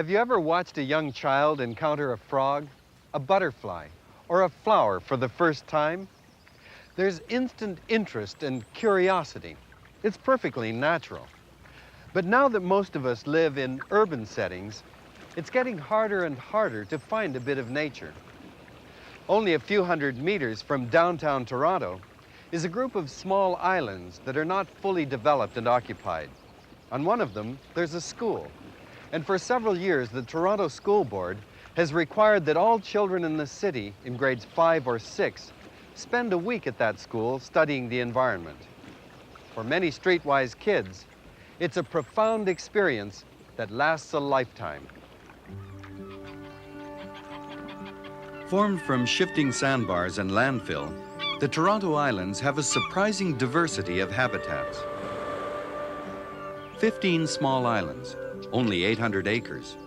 Have you ever watched a young child encounter a frog, a butterfly, or a flower for the first time? There's instant interest and curiosity. It's perfectly natural. But now that most of us live in urban settings, it's getting harder and harder to find a bit of nature. Only a few hundred meters from downtown Toronto is a group of small islands that are not fully developed and occupied. On one of them, there's a school. And for several years, the Toronto School Board has required that all children in the city in grades 5 or 6 spend a week at that school studying the environment. For many streetwise kids, it's a profound experience that lasts a lifetime. Formed from shifting sandbars and landfill, the Toronto Islands have a surprising diversity of habitats. 15 small islands, only 800 acres.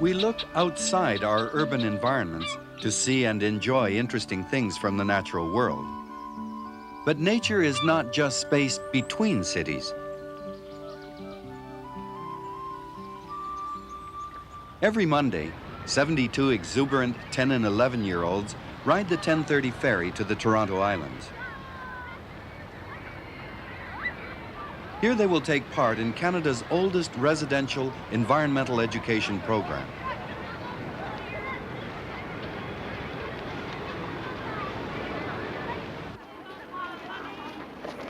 We look outside our urban environments to see and enjoy interesting things from the natural world. But nature is not just space between cities. Every Monday, 72 exuberant 10 and 11-year-olds ride the 10:30 ferry to the Toronto Islands. Here they will take part in Canada's oldest residential environmental education program.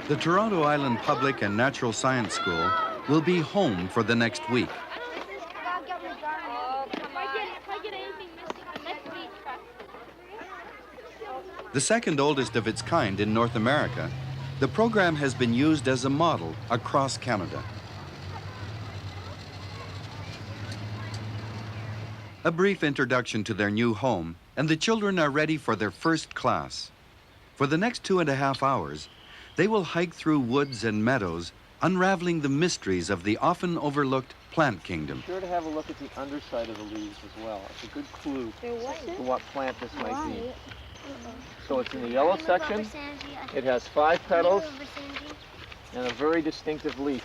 The Toronto Island Public and Natural Science School will be home for the next week. The second oldest of its kind in North America, the program has been used as a model across Canada. A brief introduction to their new home, and the children are ready for their first class. For the next 2.5 hours, they will hike through woods and meadows, unraveling the mysteries of the often overlooked plant kingdom. Be sure to have a look at the underside of the leaves as well. It's a good clue to what plant this might be. So it's in the yellow section. It has 5 petals and a very distinctive leaf.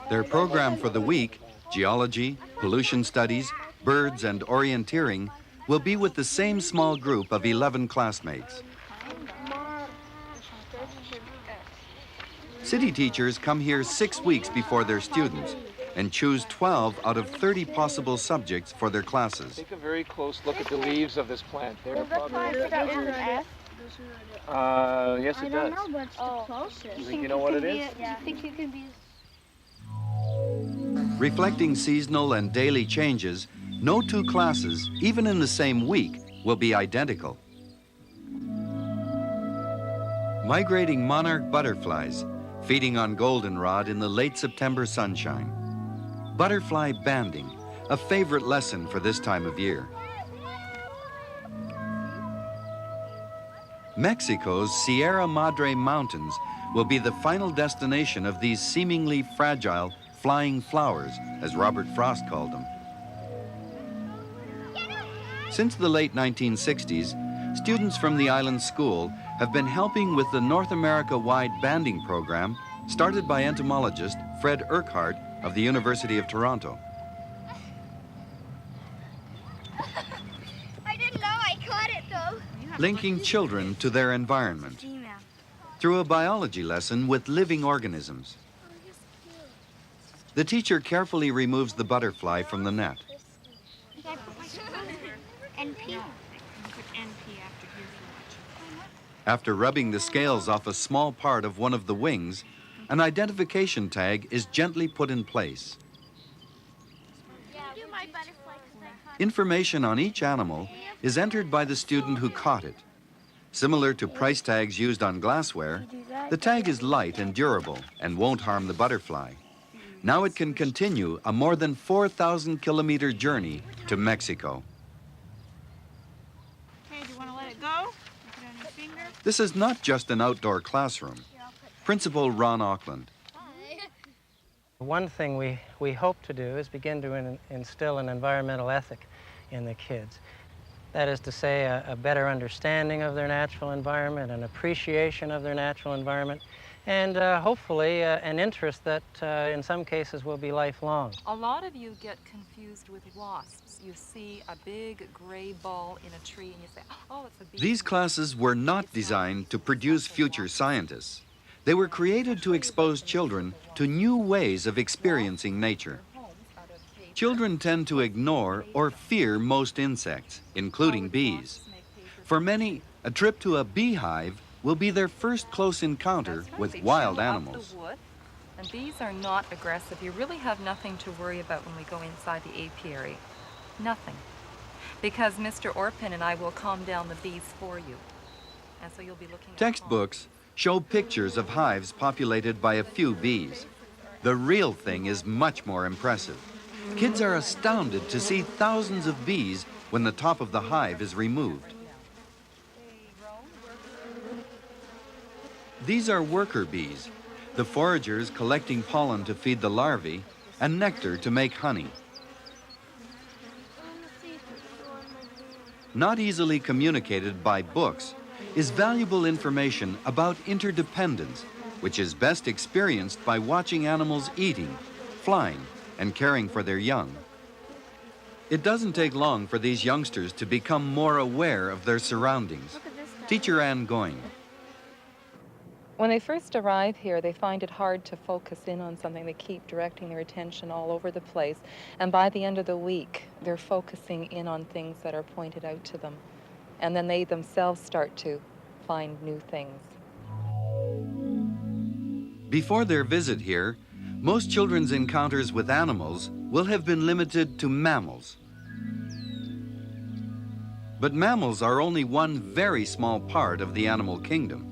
Their program for the week, geology, pollution studies, birds, and orienteering, will be with the same small group of 11 classmates. City teachers come here 6 weeks before their students and choose 12 out of 30 possible subjects for their classes. Take a very close look at the leaves of this plant. They're probably... yes, it does. I don't know, but it's the closest. You think you know what it is? Yeah. Do you think you can be... Reflecting seasonal and daily changes, no two classes, even in the same week, will be identical. Migrating monarch butterflies, feeding on goldenrod in the late September sunshine. Butterfly banding, a favorite lesson for this time of year. Mexico's Sierra Madre Mountains will be the final destination of these seemingly fragile flying flowers, as Robert Frost called them. Since the late 1960s, students from the island school have been helping with the North America-wide banding program started by entomologist Fred Urquhart of the University of Toronto. I didn't know I caught it, though. Linking children to their environment through a biology lesson with living organisms. The teacher carefully removes the butterfly from the net. NP. After rubbing the scales off a small part of one of the wings, an identification tag is gently put in place. Information on each animal is entered by the student who caught it. Similar to price tags used on glassware, the tag is light and durable and won't harm the butterfly. Now it can continue a more than 4,000-kilometer journey to Mexico. Okay, do you want to let it go? Put it on your finger. This is not just an outdoor classroom. Principal Ron Auckland. One thing we hope to do is begin to instill an environmental ethic in the kids. That is to say, a better understanding of their natural environment, an appreciation of their natural environment, and hopefully an interest that in some cases will be lifelong. A lot of you get confused with wasps. You see a big gray ball in a tree and you say, oh, it's a bee. These classes were not designed to produce future scientists. They were created to expose children to new ways of experiencing nature. Children tend to ignore or fear most insects, including bees. For many, a trip to a beehive will be their first close encounter with wild animals. And bees are not aggressive. You really have nothing to worry about when we go inside the apiary. Nothing. Because Mr. Orpin and I will calm down the bees for you. And so you'll be looking at Textbooks show pictures of hives populated by a few bees. The real thing is much more impressive. Kids are astounded to see thousands of bees when the top of the hive is removed. These are worker bees, the foragers collecting pollen to feed the larvae and nectar to make honey. Not easily communicated by books is valuable information about interdependence, which is best experienced by watching animals eating, flying, and caring for their young. It doesn't take long for these youngsters to become more aware of their surroundings. Teacher Ann Goyne. When they first arrive here, they find it hard to focus in on something. They keep directing their attention all over the place. And by the end of the week, they're focusing in on things that are pointed out to them. And then they themselves start to find new things. Before their visit here, most children's encounters with animals will have been limited to mammals. But mammals are only one very small part of the animal kingdom.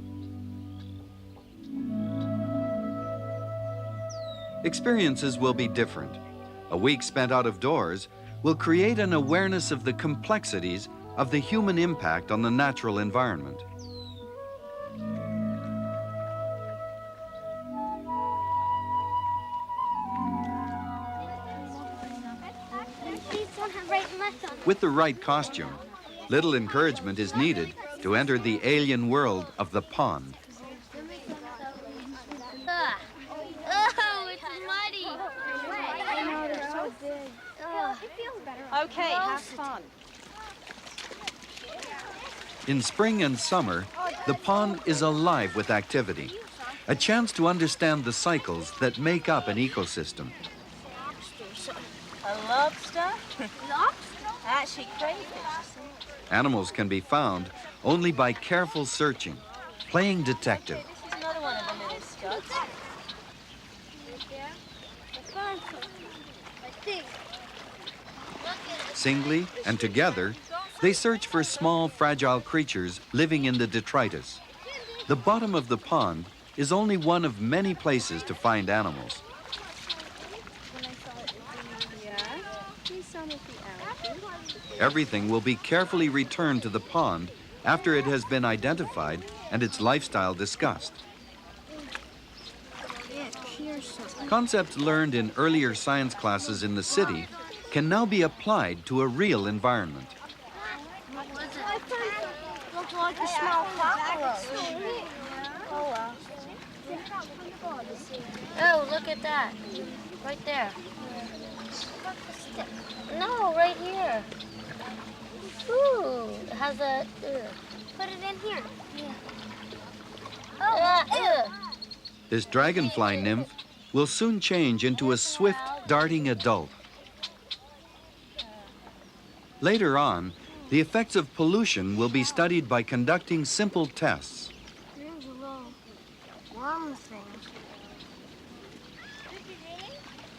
Experiences will be different. A week spent out of doors will create an awareness of the complexities of the human impact on the natural environment. With the right costume, little encouragement is needed to enter the alien world of the pond. Oh, it's muddy. I know, they're so big. It feels better. Okay, have fun. In spring and summer, the pond is alive with activity, a chance to understand the cycles that make up an ecosystem. A lobster? Lobster? Actually, crayfish. Animals can be found only by careful searching, playing detective. This is another one of the little scuds. Singly and together, they search for small, fragile creatures living in the detritus. The bottom of the pond is only one of many places to find animals. Everything will be carefully returned to the pond after it has been identified and its lifestyle discussed. Concepts learned in earlier science classes in the city can now be applied to a real environment. Looks like a small cockroach. Oh, look at that. Right there. No, right here. Ooh, it has a... Put it in here. Yeah. Oh, This dragonfly nymph will soon change into a swift, darting adult. Later on, the effects of pollution will be studied by conducting simple tests. There's a little worm thing.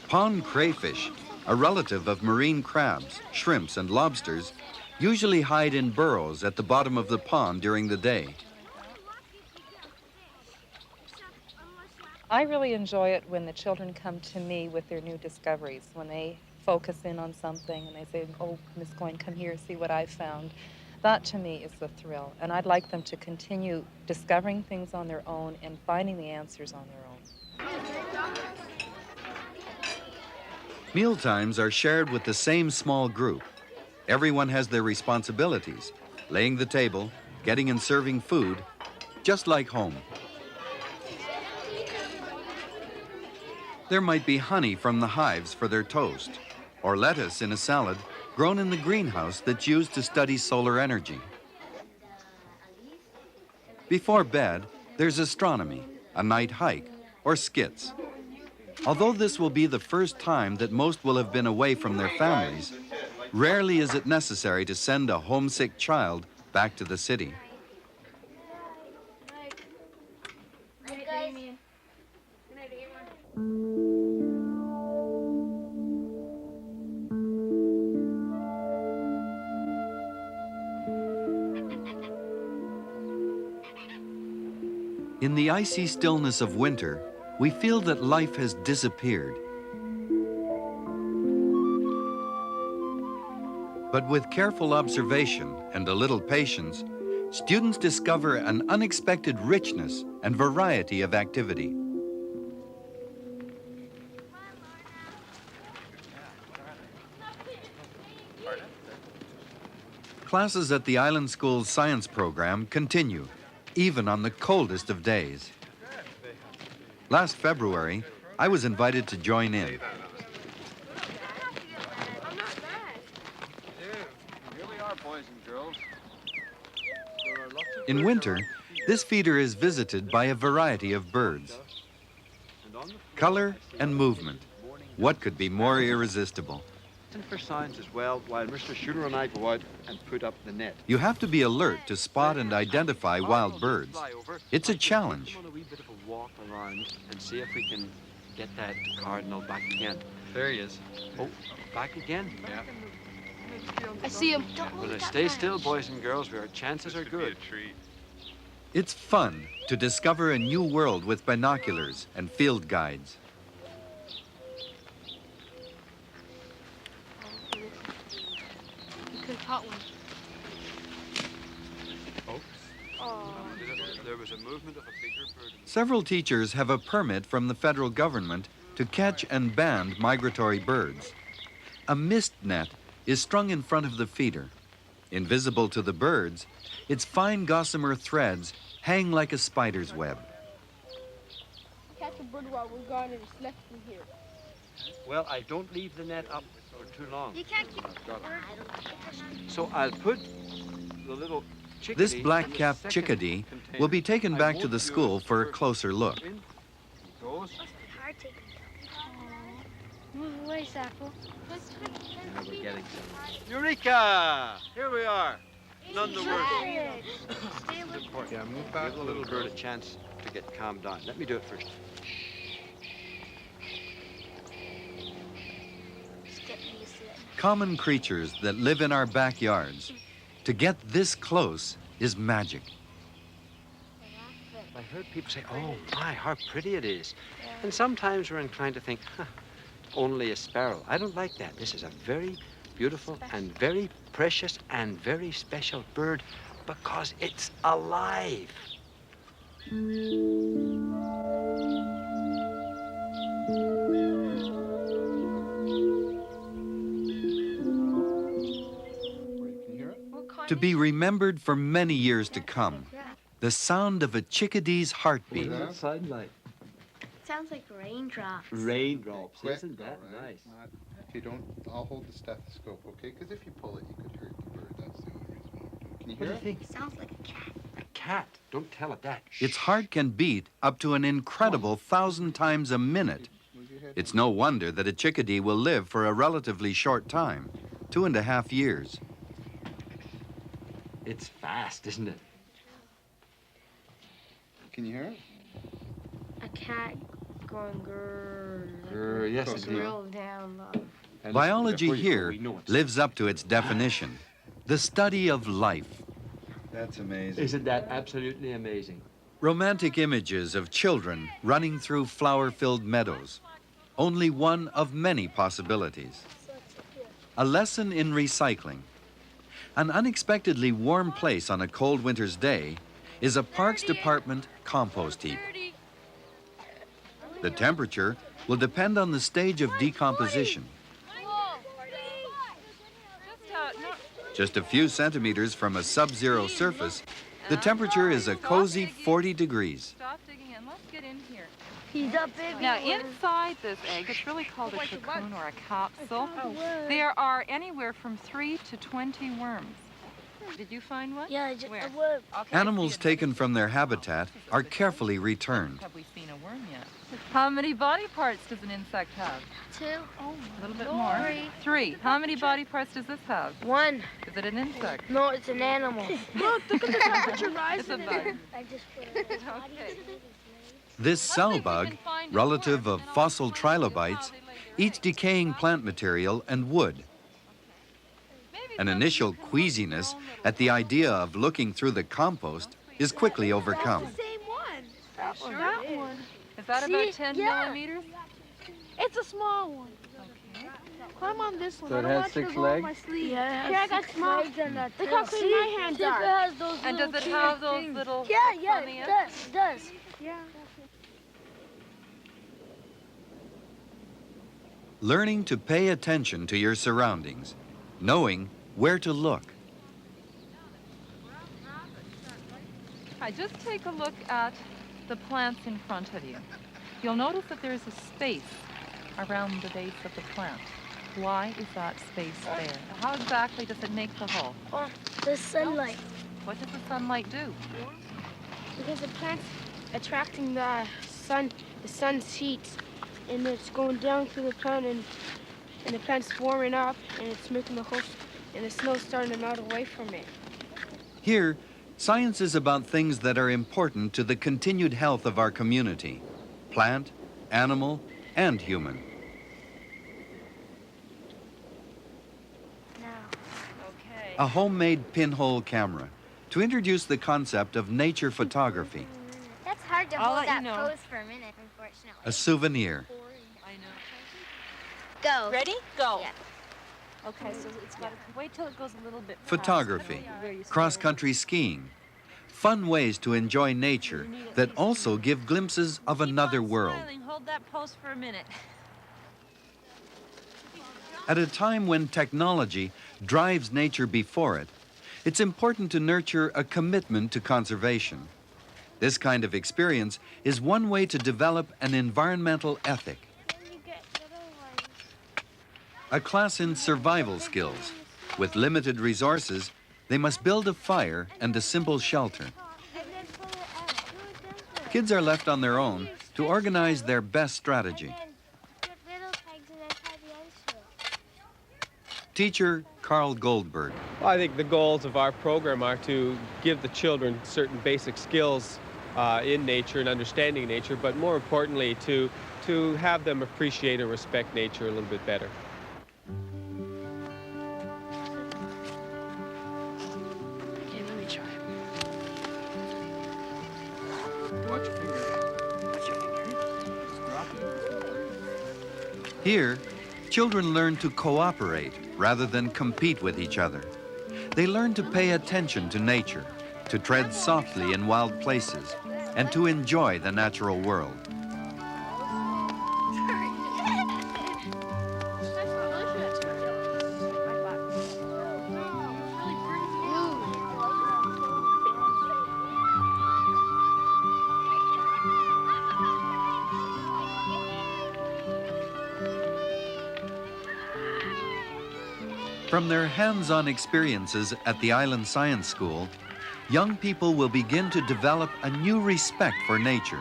Pond crayfish, a relative of marine crabs, shrimps, and lobsters, usually hide in burrows at the bottom of the pond during the day. I really enjoy it when the children come to me with their new discoveries, when they focus in on something and they say, oh, Miss Goyne, come here, see what I found. That to me is the thrill, and I'd like them to continue discovering things on their own and finding the answers on their own. Mealtimes are shared with the same small group. Everyone has their responsibilities, laying the table, getting and serving food, just like home. There might be honey from the hives for their toast, or lettuce in a salad grown in the greenhouse that's used to study solar energy. Before bed, there's astronomy, a night hike, or skits. Although this will be the first time that most will have been away from their families, rarely is it necessary to send a homesick child back to the city. In the icy stillness of winter, we feel that life has disappeared. But with careful observation and a little patience, students discover an unexpected richness and variety of activity. Classes at the Island School's science program continue, even on the coldest of days. Last February, I was invited to join in. Here we are, boys and girls. In winter, this feeder is visited by a variety of birds. Color and movement. What could be more irresistible? And for science as well, while Mr. Schuler and I go out and put up the net. You have to be alert to spot and identify wild birds. It's a challenge. On a wee bit of a walk around and see if we can get that cardinal back again. There he is. Oh, back again? Yeah. I see him. Well, now stay still, boys and girls. Our chances are good. It's fun to discover a new world with binoculars and field guides. You could have caught one. There was a movement of a bigger bird. Several teachers have a permit from the federal government to catch and band migratory birds. A mist net is strung in front of the feeder. Invisible to the birds, its fine gossamer threads hang like a spider's web. Catch a bird while we're gone and it's left in here. Well, I don't leave the net up for too long. You can't keep So I'll put the little chickadee. This black-capped chickadee will be taken back to the school for a closer look. In. He goes. hard taking. Move away, Sappho. Now we're getting Eureka! Here we are. None the worse. Stay with Yeah, move back. Give the little bird a chance to get calmed down. Let me do it first. Just get used to it. Common creatures that live in our backyards. To get this close is magic. I heard people say, oh my, how pretty it is. And sometimes we're inclined to think, huh, only a sparrow. I don't like that. This is a very beautiful and very precious and very special bird because it's alive. To be remembered for many years to come. The sound of a chickadee's heartbeat. Sunlight. Sounds like raindrops. Raindrops. Quick, Isn't that all right. nice? If you don't, I'll hold the stethoscope, okay? Because if you pull it, you could hurt the bird. That's the only reason why I'm doing it. Can you What do hear you it? think? Sounds like a cat. A cat. Don't tell it that. Its heart can beat up to an incredible 1,000 times a minute. Move your head. It's no wonder that a chickadee will live for a relatively short time, 2.5 years. It's fast, isn't it? Can you hear it? A cat going grrr. Yes, Close indeed. Drill down low. And Biology before you go, here we know it's- lives up to its definition, the study of life. That's amazing. Isn't that absolutely amazing? Romantic images of children running through flower-filled meadows. Only one of many possibilities. A lesson in recycling. An unexpectedly warm place on a cold winter's day is a Parks Department compost heap. The temperature will depend on the stage of decomposition. Just not Just a few centimeters from a sub-zero surface, the temperature is a cozy 40 degrees. Stop digging in. Let's get in here. He's a big Now, one. inside this egg, it's really called a cocoon or a capsule. There are anywhere from 3 to 20 worms. Did you find one? Yeah, just Where? a worm. Okay, Animals I see it. taken from their habitat are carefully returned. Have we seen a worm yet? How many body parts does an insect have? 2. A little bit more. 3. How many body parts does this have? 1. Is it an insect? No, it's an animal. Look at the temperature It's a bug. I just put it in my Okay. This cell bug, relative of fossil trilobites, eats decaying plant material and wood. An initial queasiness at the idea of looking through the compost is quickly overcome. same one. That one. Is that See? about 10 Yeah. millimeters? It's a small one. Okay. Climb on this one. So it has 6 legs? Yeah, Here, I got small legs and that. Look how clean my hands are. Has those And does it little have those things. little Yeah, hooks on the it end? does. It does. Yeah. Learning to pay attention to your surroundings, knowing where to look. Hi, just take a look at the plants in front of you. You'll notice that there's a space around the base of the plant. Why is that space there? How exactly does it make the hole? Oh, the sunlight. What does the sunlight do? Because the plant's attracting the sun's heat, and it's going down through the plant, and the plant's warming up, and it's making the whole, and the snow's starting to melt away from it. Here, science is about things that are important to the continued health of our community, plant, animal, and human. Okay. A homemade pinhole camera to introduce the concept of nature photography, That's hard to I'll hold let you that know. pose for a minute, unfortunately. a souvenir. I know. Go. Ready? Go. Yeah. Okay, so it's got to wait till it goes a little bit past Photography, where you started. cross-country skiing, fun ways to enjoy nature that also give glimpses of Keep another on world. smiling. Hold that pose for a minute. At a time when technology drives nature before it, it's important to nurture a commitment to conservation. This kind of experience is one way to develop an environmental ethic. A class in survival skills. With limited resources, they must build a fire and a simple shelter. Kids are left on their own to organize their best strategy. Teacher Carl Goldberg. I think the goals of our program are to give the children certain basic skills in nature and understanding nature, but more importantly to have them appreciate and respect nature a little bit better. Okay, let me try. Watch your finger. What's your finger? Just drop it. Here, children learn to cooperate rather than compete with each other. They learn to pay attention to nature, to tread softly in wild places, and to enjoy the natural world. From their hands-on experiences at the Island Science School, young people will begin to develop a new respect for nature,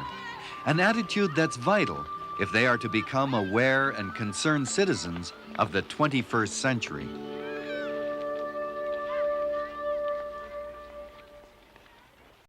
an attitude that's vital if they are to become aware and concerned citizens of the 21st century.